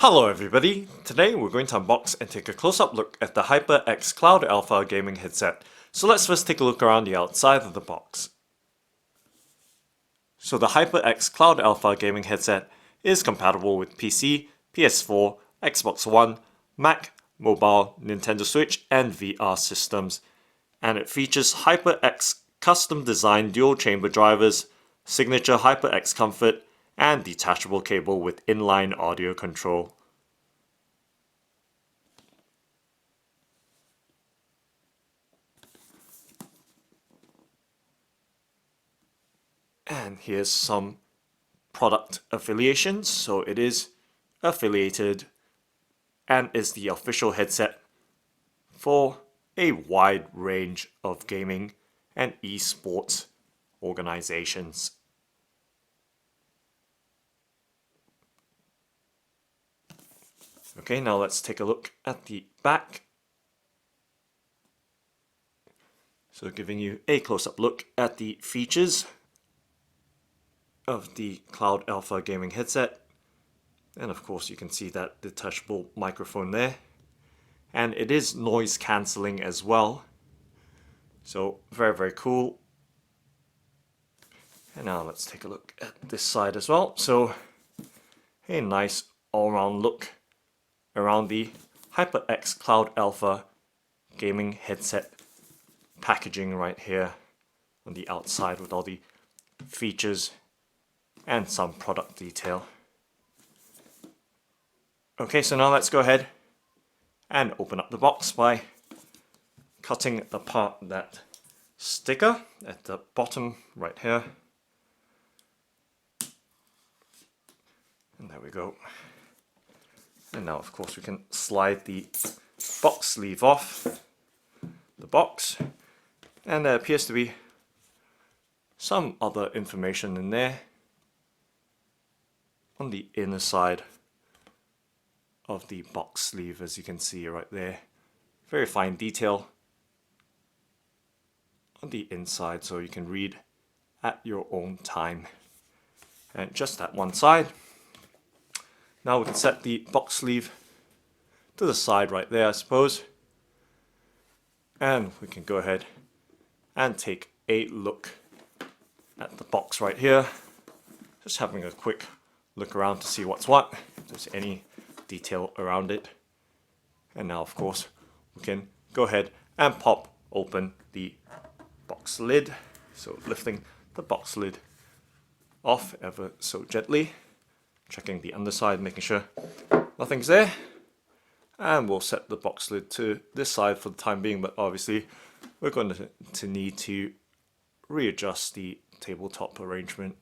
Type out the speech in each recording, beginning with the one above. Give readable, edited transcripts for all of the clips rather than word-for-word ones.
Hello everybody, today we're going to unbox and take a close-up look at the HyperX Cloud Alpha gaming headset. So let's first take a look around the outside of the box. So the HyperX Cloud Alpha gaming headset is compatible with PC, PS4, Xbox One, Mac, mobile, Nintendo Switch and VR systems. And it features HyperX custom designed dual chamber drivers, signature HyperX comfort, and detachable cable with inline audio control. And here's some product affiliations. So it is affiliated and is the official headset for a wide range of gaming and esports organizations. Okay, now let's take a look at the back. So giving you a close-up look at the features of the Cloud Alpha gaming headset. And of course you can see that detachable microphone there. And it is noise cancelling as well. So very cool. And now let's take a look at this side as well. So a nice all-round look around the HyperX Cloud Alpha gaming headset packaging right here on the outside with all the features and some product detail. Okay, so now let's go ahead and open up the box by cutting apart that sticker at the bottom right here. And there we go. And now of course we can slide the box sleeve off the box, and there appears to be some other information in there on the inner side of the box sleeve, as you can see right there. Very fine detail on the inside, so you can read at your own time. And just that one side. Now we can set the box sleeve to the side right there, I suppose. And we can go ahead and take a look at the box right here. Just having a quick look around to see what's what, if there's any detail around it. And now of course we can go ahead and pop open the box lid. So lifting the box lid off ever so gently. Checking the underside, making sure nothing's there. And we'll set the box lid to this side for the time being, but obviously we're going to need to readjust the tabletop arrangement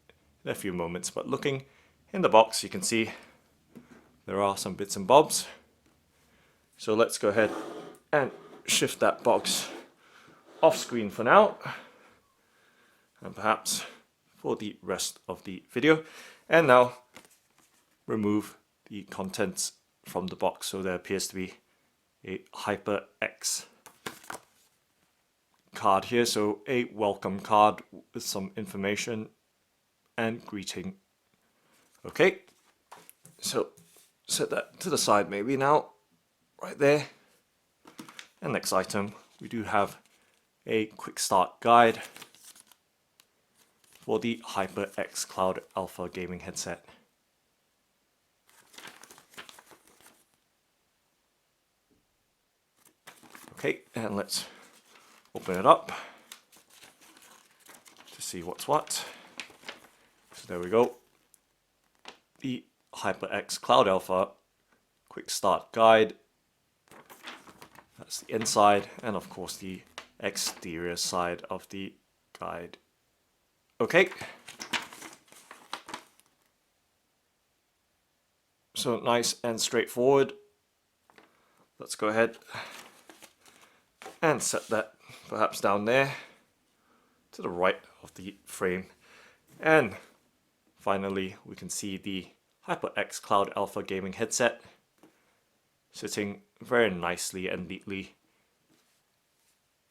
in a few moments. But looking in the box, you can see there are some bits and bobs. So let's go ahead and shift that box off screen for now, and perhaps for the rest of the video. And now remove the contents from the box. So there appears to be a HyperX card here, so a welcome card with some information and greeting. Okay, so set that to the side maybe now, right there. And next item, we do have a quick start guide for the HyperX Cloud Alpha gaming headset. Okay, and let's open it up to see what's what. So there we go. The HyperX Cloud Alpha Quick Start Guide. That's the inside, and of course the exterior side of the guide. Okay. So nice and straightforward. Let's go ahead and set that perhaps down there to the right of the frame. And finally we can see the HyperX Cloud Alpha gaming headset sitting very nicely and neatly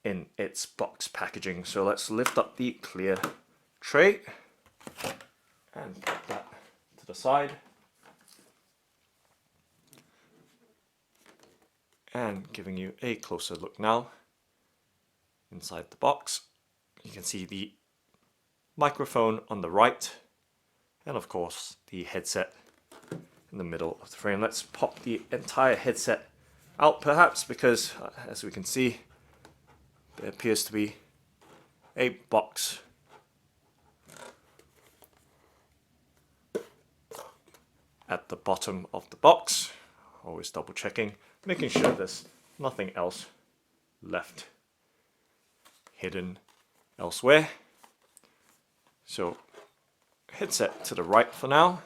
in its box packaging. So let's lift up the clear tray and put that to the side. and giving you a closer look now inside the box. You can see the microphone on the right, and of course the headset in the middle of the frame. Let's pop the entire headset out perhaps, because as we can see, there appears to be a box at the bottom of the box. Always double checking, making sure there's nothing else left hidden elsewhere. So headset to the right for now,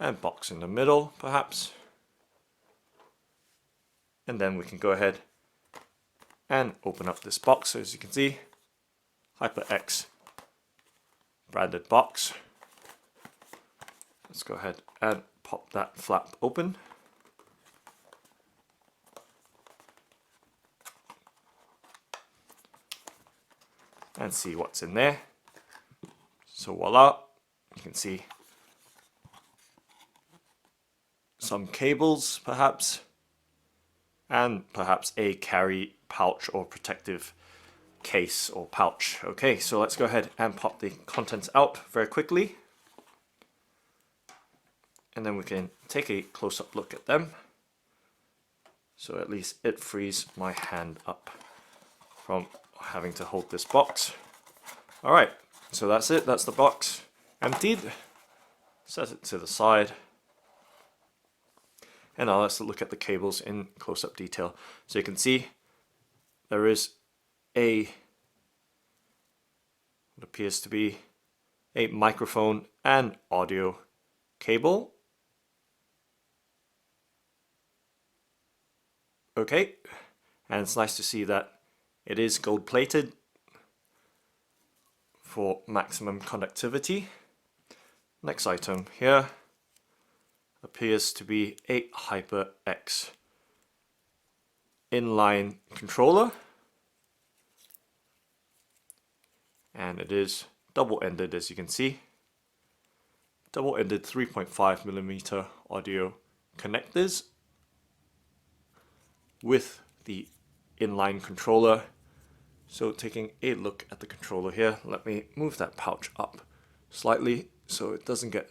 and box in the middle perhaps, and then we can go ahead and open up this box. So as you can see, HyperX branded box. Let's go ahead and pop that flap open. And see what's in there. So voila, you can see some cables perhaps, and perhaps a carry pouch or protective case or pouch. Okay, so let's go ahead and pop the contents out very quickly, and then we can take a close-up look at them, so at least it frees my hand up from having to hold this box. Alright, so that's it, that's the box emptied. Set it to the side. And now let's look at the cables in close-up detail. So you can see there is what appears to be a microphone and audio cable. Okay, and it's nice to see that it is gold plated for maximum conductivity. Next item here appears to be a HyperX inline controller, and it is double-ended, as you can see. Double-ended 3.5mm audio connectors with the inline controller. So taking a look at the controller here, let me move that pouch up slightly so it doesn't get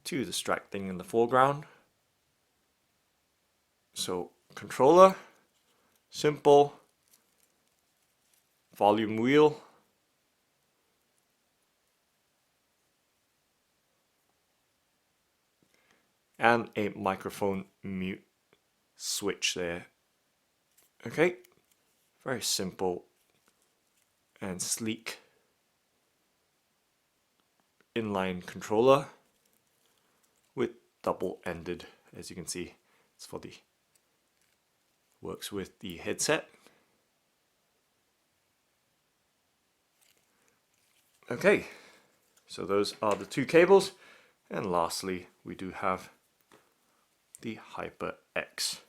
too distracting in the foreground. So controller, simple, volume wheel, and a microphone mute switch there. Okay, very simple and sleek inline controller with double-ended, as you can see. It's for the works with the headset. Okay, so those are the two cables, and lastly we do have the HyperX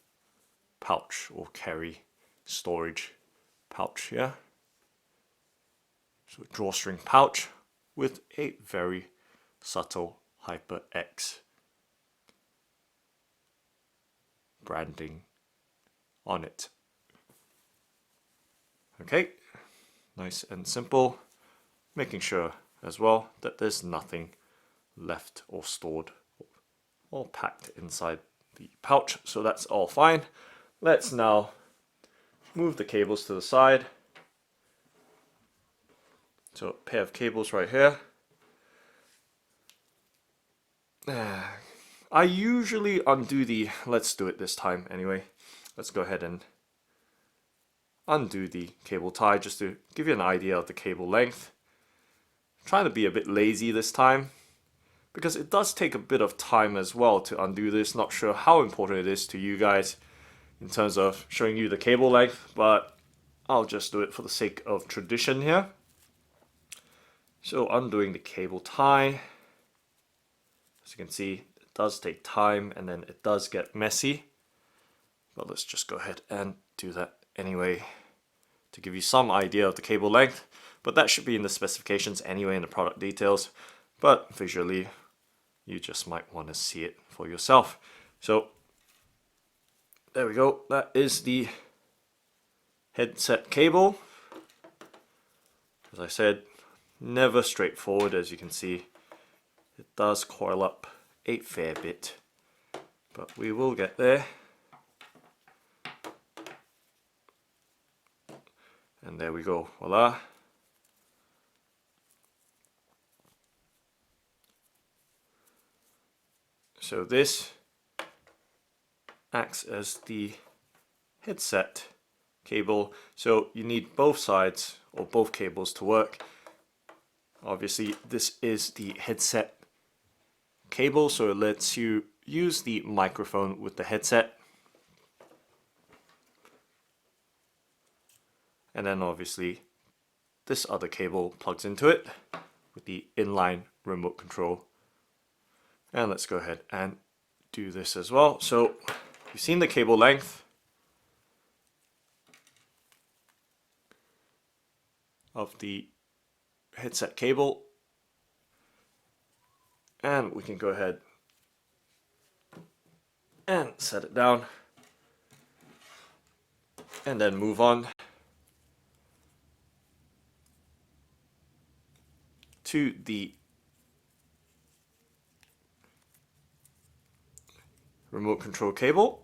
pouch or carry storage pouch here. So drawstring pouch with a very subtle HyperX branding on it. Okay, nice and simple, making sure as well that there's nothing left or stored or packed inside the pouch, so that's all fine. Let's now move the cables to the side. So a pair of cables right here. I usually undo the, let's do it this time anyway. Let's go ahead and undo the cable tie just to give you an idea of the cable length. I'm trying to be a bit lazy this time, because it does take a bit of time as well to undo this. Not sure how important it is to you guys in terms of showing you the cable length, but I'll just do it for the sake of tradition here. So undoing the cable tie, as you can see, it does take time and then it does get messy, but let's just go ahead and do that anyway to give you some idea of the cable length. But that should be in the specifications anyway, in the product details, but visually you just might want to see it for yourself. So there we go. That is the headset cable. As I said, never straightforward. As you can see, it does coil up a fair bit, but we will get there. And there we go, voila. So this acts as the headset cable. So you need both sides or both cables to work. Obviously this is the headset cable, so it lets you use the microphone with the headset. And then obviously this other cable plugs into it with the inline remote control. And let's go ahead and do this as well. So you've seen the cable length of the headset cable, and we can go ahead and set it down and then move on to the remote control cable.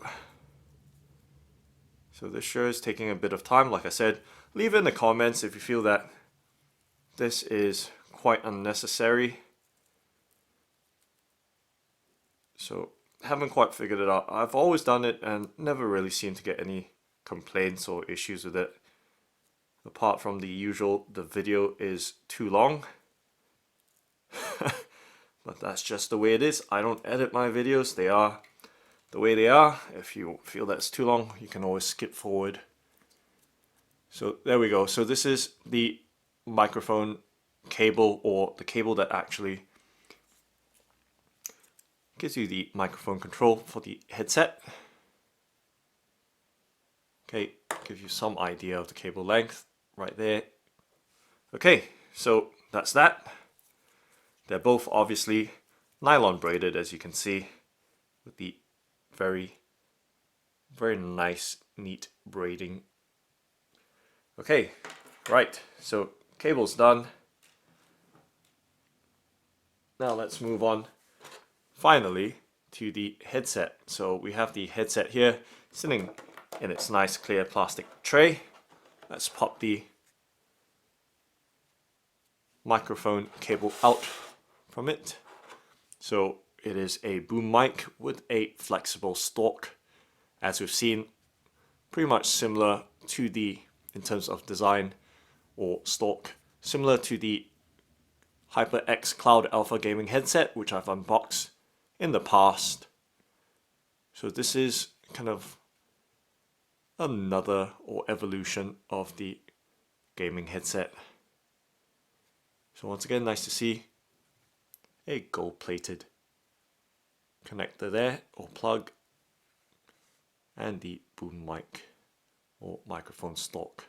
So this sure is taking a bit of time. Like I said, leave in the comments if you feel that this is quite unnecessary. So haven't quite figured it out. I've always done it and never really seemed to get any complaints or issues with it. Apart from the usual, the video is too long. But that's just the way it is. I don't edit my videos. They are the way they are. If you feel that's too long, you can always skip forward. So there we go. So this is the microphone cable, or the cable that actually gives you the microphone control for the headset. Okay, give you some idea of the cable length right there. Okay, so that's that. They're both obviously nylon braided, as you can see, with the very nice, neat braiding. Okay, right, so cable's done. Now let's move on finally to the headset. So we have the headset here sitting in its nice clear plastic tray. Let's pop the microphone cable out from it. So it is a boom mic with a flexible stalk, as we've seen, pretty much similar to the, in terms of design or stalk, similar to the HyperX Cloud Alpha gaming headset, which I've unboxed in the past. So this is kind of another or evolution of the gaming headset. So once again, nice to see a gold-plated connector there, or plug, and the boom mic or microphone stalk.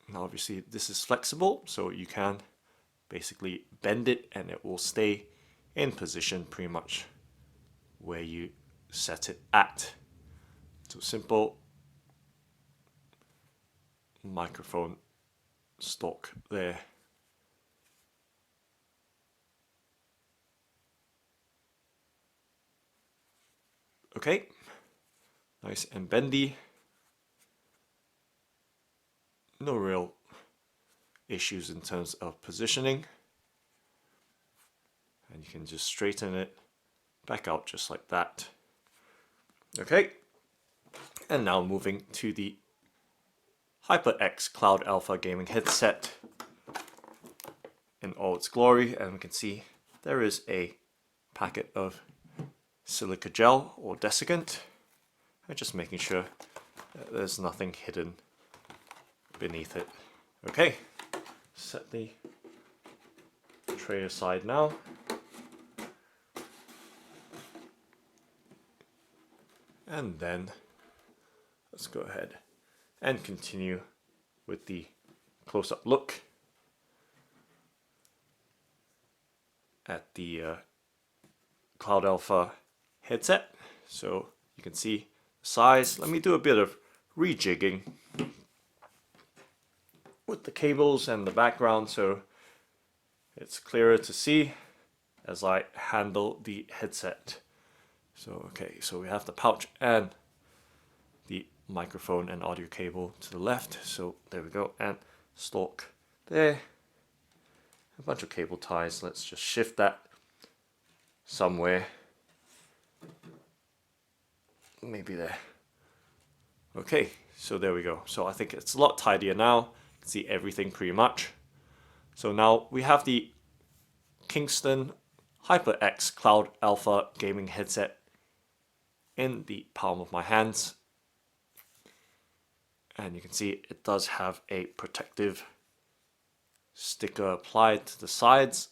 Now obviously this is flexible, so you can basically bend it and it will stay in position pretty much where you set it at. So simple microphone stalk there. Okay, nice and bendy. No real issues in terms of positioning. And you can just straighten it back out just like that. Okay, and now moving to the HyperX Cloud Alpha gaming headset in all its glory, and we can see there is a packet of silica gel or desiccant. I'm just making sure that there's nothing hidden beneath it. Okay, set the tray aside now. And then let's go ahead and continue with the close-up look at the Cloud Alpha headset. so you can see the size. Let me do a bit of rejigging with the cables and the background so it's clearer to see as I handle the headset. So okay, so we have the pouch and the microphone and audio cable to the left. So there we go, and stalk there. A bunch of cable ties. Let's just shift that somewhere. Maybe there. Okay, so there we go. So I think it's a lot tidier now. You can see everything pretty much. So now we have the Kingston HyperX Cloud Alpha gaming headset in the palm of my hands. And you can see it does have a protective sticker applied to the sides.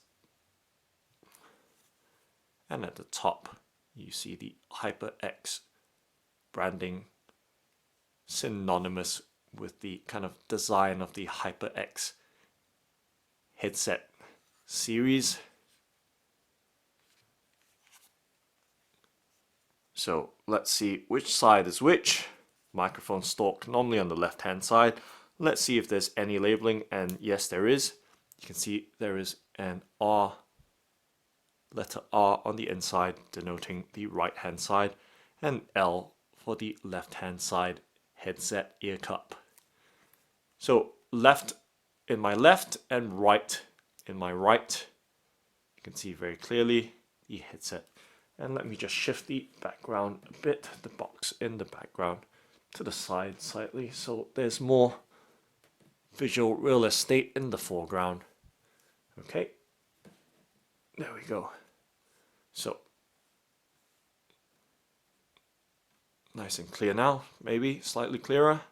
And at the top, you see the HyperX branding synonymous with the kind of design of the HyperX headset series. So let's see which side is which. Microphone stalk normally on the left hand side. Let's see if there's any labeling, and yes there is. You can see there is an R, letter R on the inside denoting the right hand side, and L for the left hand side headset ear cup. So left in my left and right in my right. You can see very clearly the headset. And let me just shift the background a bit, the box in the background to the side slightly so there's more visual real estate in the foreground. Okay, there we go. So nice and clear now, maybe slightly clearer.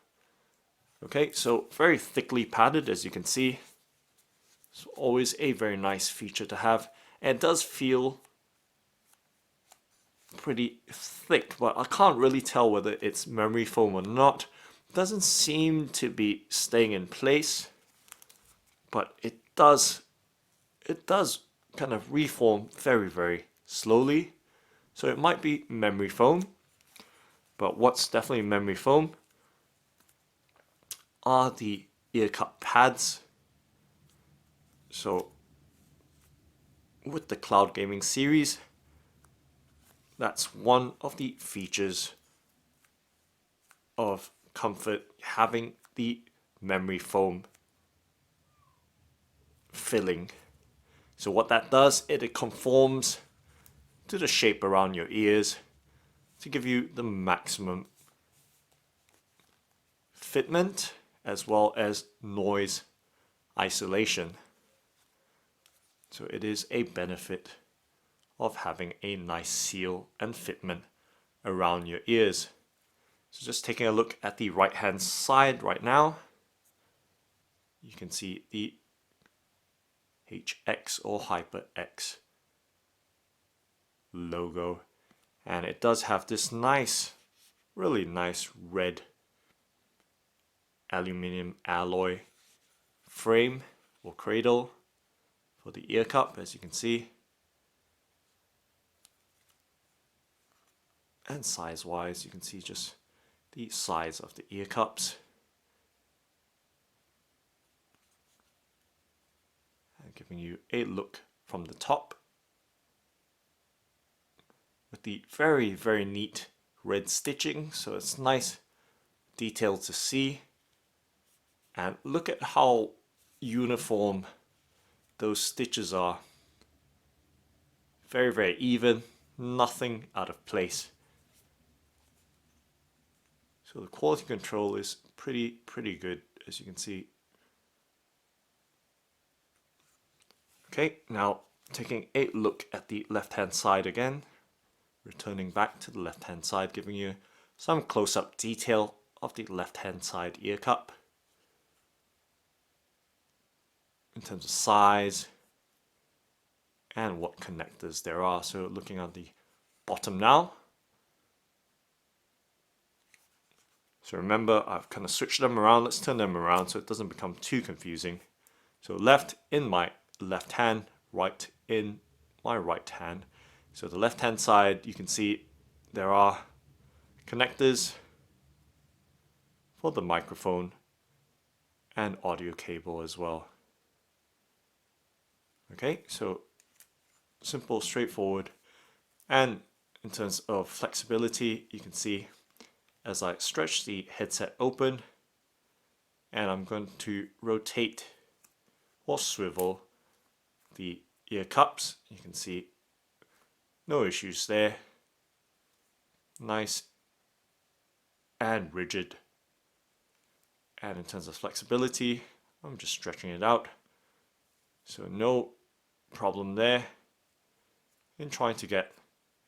Okay, so very thickly padded, as you can see. It's always a very nice feature to have, and it does feel pretty thick, but I can't really tell whether it's memory foam or not. It doesn't seem to be staying in place, but it does kind of reform very, very slowly. So it might be memory foam, but what's definitely memory foam are the ear cup pads. So with the cloud gaming series, that's one of the features of comfort, having the memory foam filling. So what that does, it conforms to the shape around your ears to give you the maximum fitment as well as noise isolation. So it is a benefit of having a nice seal and fitment around your ears. So just taking a look at the right hand side right now, you can see the HX or HyperX logo, and it does have this nice, really nice red aluminum alloy frame or cradle for the ear cup, as you can see. And size wise, you can see just the size of the ear cups. And giving you a look from the top with the very, very neat red stitching. So it's nice detail to see. And look at how uniform those stitches are. Very, very even, nothing out of place. So the quality control is pretty good, as you can see. Okay, now taking a look at the left hand side again, returning back to the left hand side, giving you some close-up detail of the left hand side ear cup in terms of size and what connectors there are. So looking at the bottom now, so remember I've kind of switched them around. Let's turn them around so it doesn't become too confusing. So left in my left hand, right in my right hand. So the left hand side, you can see there are connectors for the microphone and audio cable as well. Okay, so simple, straightforward. And in terms of flexibility, you can see as I stretch the headset open, and I'm going to rotate or swivel the ear cups, you can see no issues there. Nice and rigid. And in terms of flexibility, I'm just stretching it out. So no problem there in trying to get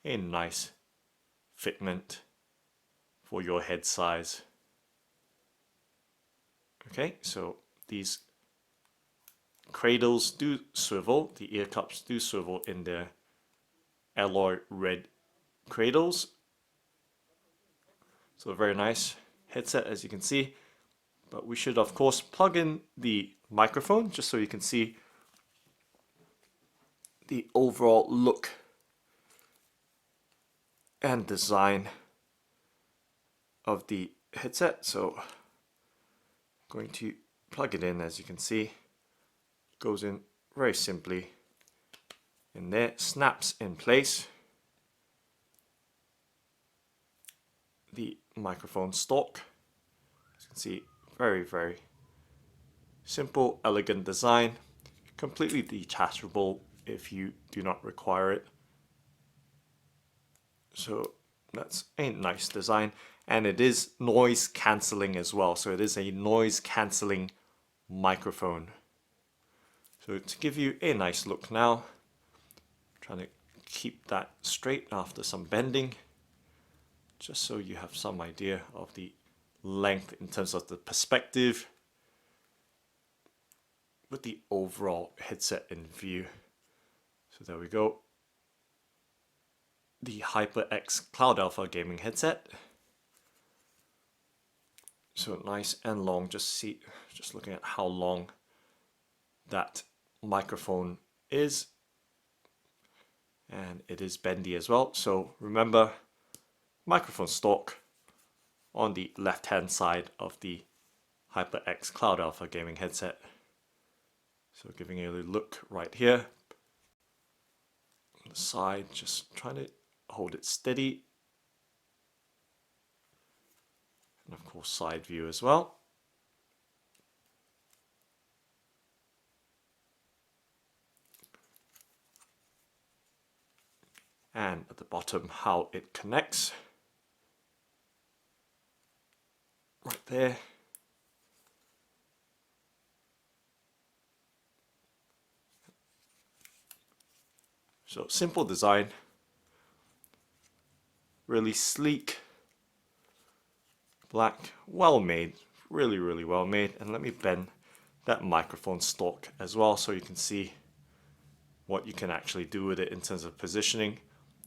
a nice fitment for your head size. Okay, so these cradles do swivel, the ear cups do swivel in their alloy red cradles. So a very nice headset, as you can see. But we should of course plug in the microphone just so you can see the overall look and design of the headset. So I'm going to plug it in, as you can see. Goes in very simply in there, snaps in place. The microphone stalk, as you can see, very simple, elegant design, completely detachable if you do not require it. So that's a nice design, and it is noise cancelling as well, so it is a noise cancelling microphone. So to give you a nice look now, trying to keep that straight after some bending, just so you have some idea of the length in terms of the perspective with the overall headset in view. So there we go. The HyperX Cloud Alpha gaming headset. So nice and long, just looking at how long that microphone is. And it is bendy as well. So remember, microphone stalk on the left hand side of the HyperX Cloud Alpha gaming headset. So giving you a look right here. On the side, just trying to hold it steady. And of course side view as well. And at the bottom, how it connects. Right there. So simple design, really sleek, black, well made, really well made. And let me bend that microphone stalk as well so you can see what you can actually do with it in terms of positioning.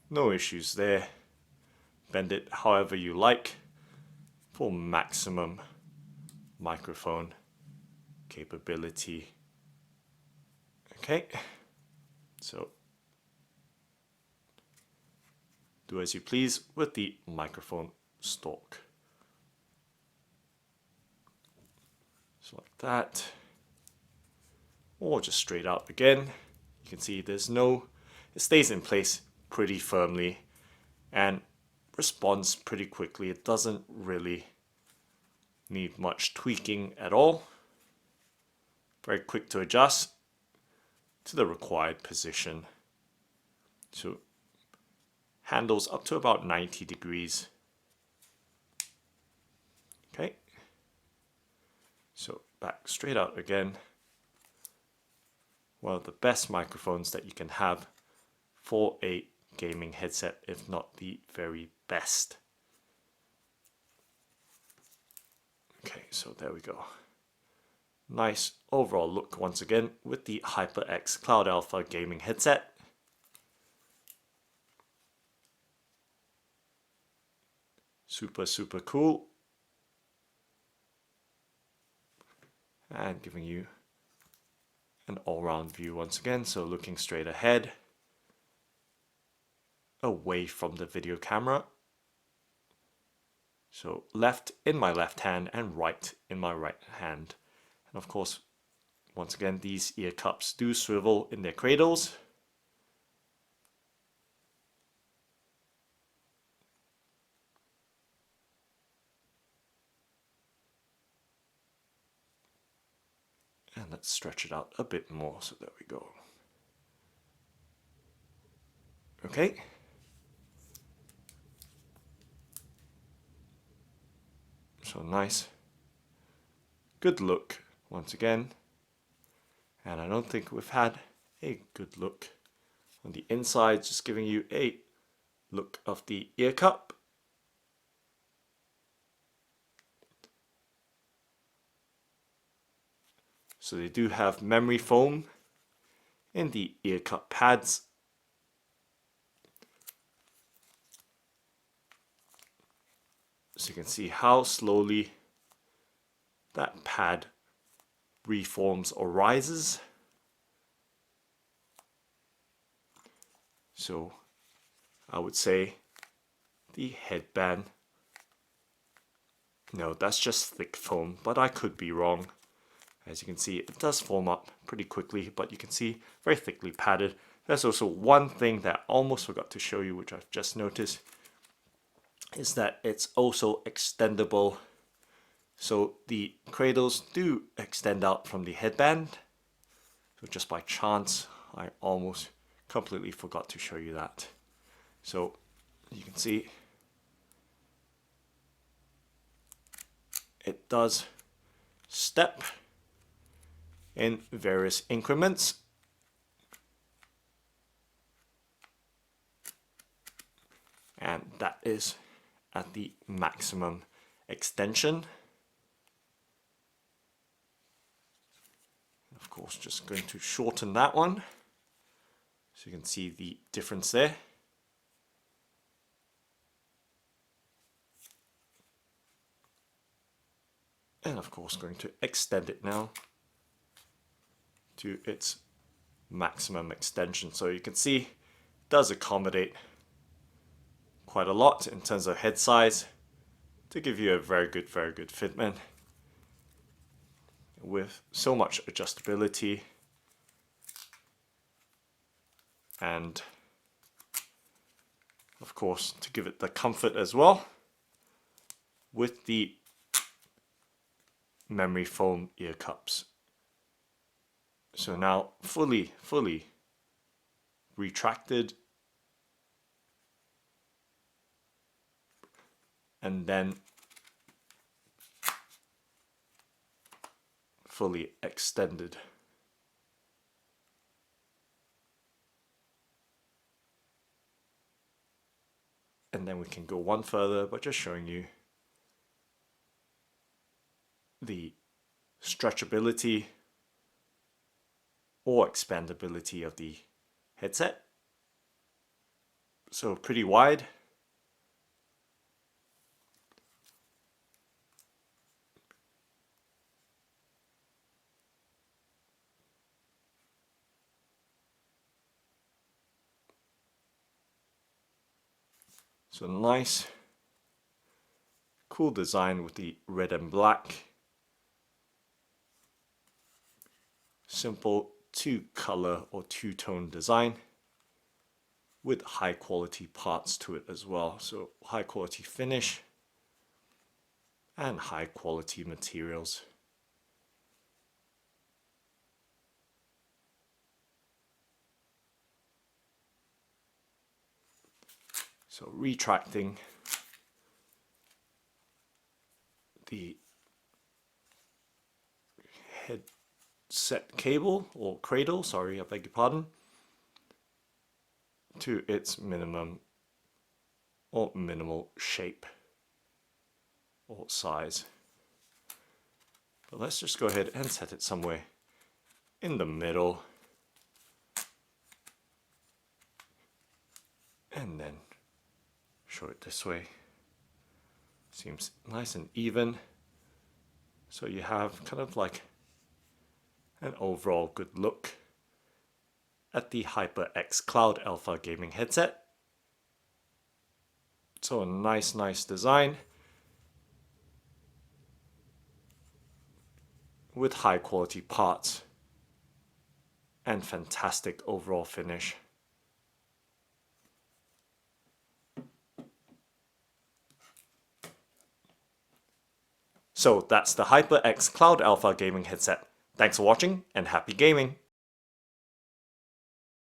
No issues there. Bend it however you like for maximum microphone capability. Okay, so do as you please with the microphone stalk. So like that, or just straight out again. You can see it stays in place pretty firmly and responds pretty quickly. It doesn't really need much tweaking at all. Very quick to adjust to the required position. So handles up to about 90 degrees. Okay, so back straight out again. One of the best microphones that you can have for a gaming headset, if not the very best. Okay, so there we go. Nice overall look once again with the HyperX Cloud Alpha gaming headset. Super cool. And giving you an all-round view once again, so looking straight ahead, away from the video camera. So left in my left hand and right in my right hand. And of course, once again, these ear cups do swivel in their cradles. And let's stretch it out a bit more. So there we go. Okay. So nice. Good look once again. And I don't think we've had a good look on the inside, just giving you a look of the ear cup. So they do have memory foam in the ear cup pads. So you can see how slowly that pad reforms or rises. So I would say the headband, no, that's just thick foam, but I could be wrong. As you can see, it does form up pretty quickly, but you can see very thickly padded. There's also one thing that I almost forgot to show you, which I've just noticed, is that it's also extendable. So the cradles do extend out from the headband. So just by chance, I almost completely forgot to show you that. So you can see it does step in various increments. And that is at the maximum extension. Of course, just going to shorten that one so you can see the difference there. And of course, going to extend it now to its maximum extension. So you can see it does accommodate quite a lot in terms of head size to give you a very good fitment with so much adjustability and of course to give it the comfort as well with the memory foam ear cups. So now fully retracted and then fully extended. And then we can go one further by just showing you the stretchability or expandability of the headset. So pretty wide. So nice, cool design with the red and black. Simple two-color or two-tone design with high quality parts to it as well. So high quality finish and high quality materials. So retracting the headset cable or cradle, sorry, I beg your pardon, to its minimum or minimal shape or size. But let's just go ahead and set it somewhere in the middle and then show it this way. Seems nice and even. So you have kind of like an overall good look at the HyperX Cloud Alpha gaming headset. So a nice design. with high quality parts and fantastic overall finish. So that's the HyperX Cloud Alpha gaming headset. Thanks for watching and happy gaming!